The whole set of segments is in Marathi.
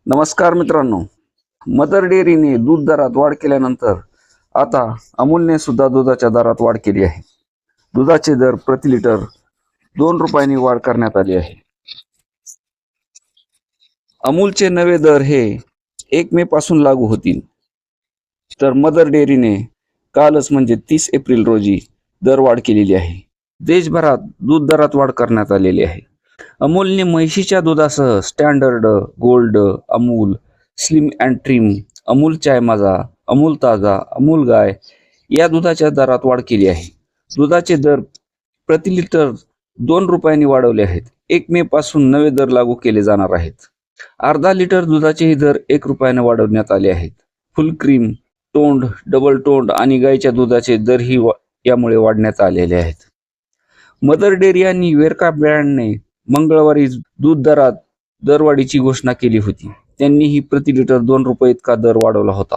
नमस्कार मित्रांनो. मदर डेअरीने दूध दरात वाढ केल्यानंतर आता अमूलने सुद्धा दुधाच्या दरात वाढ केली आहे. दुधाचे दर प्रति लिटर 2 रुपयांनी वाढ करण्यात आली आहे. अमूलचे नवे दर हे 1 मे पासून लागू होतील. तर मदर डेअरीने कालच म्हणजे 30 एप्रिल रोजी दरवाढ केलेली आहे. देशभरात दूध दरात वाढ करण्यात आलेली आहे. अमूलने म्हैशीच्या दुधासह standard, gold, Amul, slim and trim, Amul Chai Maaza, Amul ताजा, अमूल गाय या दुधाच्या दरात वाढ केली आहे. दुधाचे दर प्रति लिटर 2 रुपयांनी वाढवले आहेत. 1 मे पासून नवे दर लागू केले जाणार आहेत. अर्धा लिटर दुधाचेही दर 1 रुपयाने वाढवण्यात आले आहेत. फुल क्रीम, टोंड, डबल टोंड आणि गाईच्या दुधाचे दरही यामुळे वाढण्यात आलेले आहेत. मदर डेअरी आणि वेरका ब्रँडने मंगळवारी दूध दरात दरवाढीची घोषणा केली होती. त्यांनीही प्रति लिटर 2 रुपये इतका दर वाढवला होता.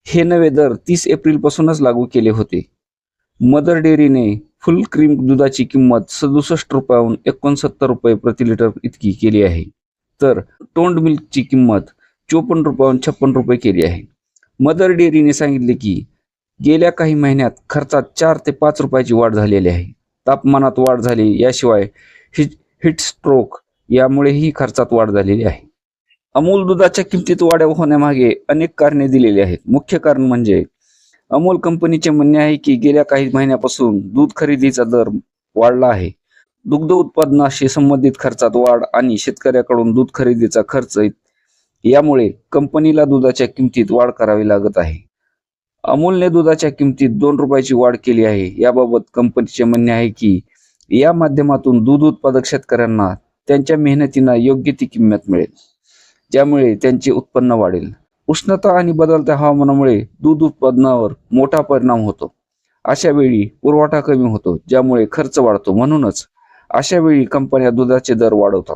हे नवे दर 30 एप्रिल पासूनच लागू केले होते. मदर डेअरीने फुल क्रीम दुधाची किंमत 67 रुपयाहून 69 रुपये प्रति लिटर इतकी केली आहे. तर टोंड मिल्कची किंमत 54 रुपयाहून 56 रुपये केली आहे. मदर डेअरीने सांगितले की गेल्या काही महिन्यात खर्चात 4 ते 5 रुपयाची वाढ झालेली आहे. तापमानात वाढ झाली, याशिवाय हीट स्ट्रोक यामुळेही खर्चात वाढ झालेली आहे. अमूल दुधाच्या किमतीत वाढ होण्यामागे अनेक कारणे दिलेली आहेत. मुख्य कारण म्हणजे अमूल कंपनीचे म्हणणे आहे की गेल्या काही महिन्यापासून दूध खरेदीचा दर वाढला आहे. दुग्ध उत्पादनाशी संबंधित खर्चात वाढ आणि शेतकऱ्याकडून दूध खरेदीचा खर्च यामुळे कंपनीला दुधाच्या किमतीत वाढ करावी लागत आहे. अमूलने दुधाच्या किमतीत 2 रुपयाची वाढ केली आहे. याबाबत कंपनीचे म्हणणे आहे की या माध्यमातून दूध उत्पादक शेतकऱ्यांना त्यांच्या मेहनतीला योग्य ती किंमत मिळेल, ज्यामुळे त्यांचे उत्पन्न वाढेल. उष्णता आणि बदलत्या हवामानामुळे दूध उत्पादनावर मोठा परिणाम होतो. अशा वेळी पुरवठा कमी होतो, ज्यामुळे खर्च वाढतो. म्हणूनच अशा वेळी कंपन्या दुधाचे दर वाढवतात.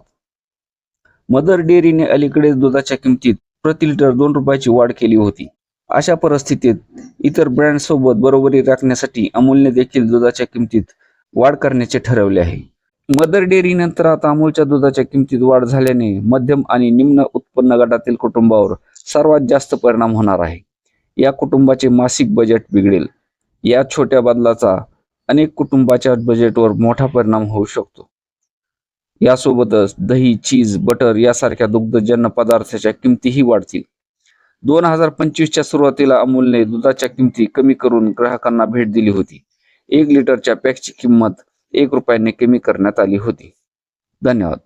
मदर डेअरीने अलीकडेच दुधाच्या किमतीत प्रति लिटर 2 रुपयाची वाढ केली होती. अशा परिस्थितीत इतर ब्रँड सोबत बरोबरी राखण्यासाठी अमूलने देखील दुधाच्या किमतीत वाढ करण्याचे ठरवले आहे. मदर डेअरी नंतर आता अमूलच्या दुधाच्या किमतीत वाढ झाल्याने मध्यम आणि निम्न उत्पन्न गटातील कुटुंबावर सर्वात जास्त परिणाम होणार आहे. या कुटुंबाचे मासिक बजेट बिघडेल. या छोट्या बदलाचा अनेक कुटुंबाच्या बजेटवर मोठा परिणाम होऊ शकतो. यासोबतच दही, चीज, बटर यासारख्या दुग्धजन्य पदार्थाच्या किमतीही वाढतील. 2025च्या सुरुवातीला अमूलने दुधाच्या किमती कमी करून ग्राहकांना भेट दिली होती. 1 लिटरच्या पॅकची किंमत 1 रुपयाने कमी करण्यात आली होती. धन्यवाद.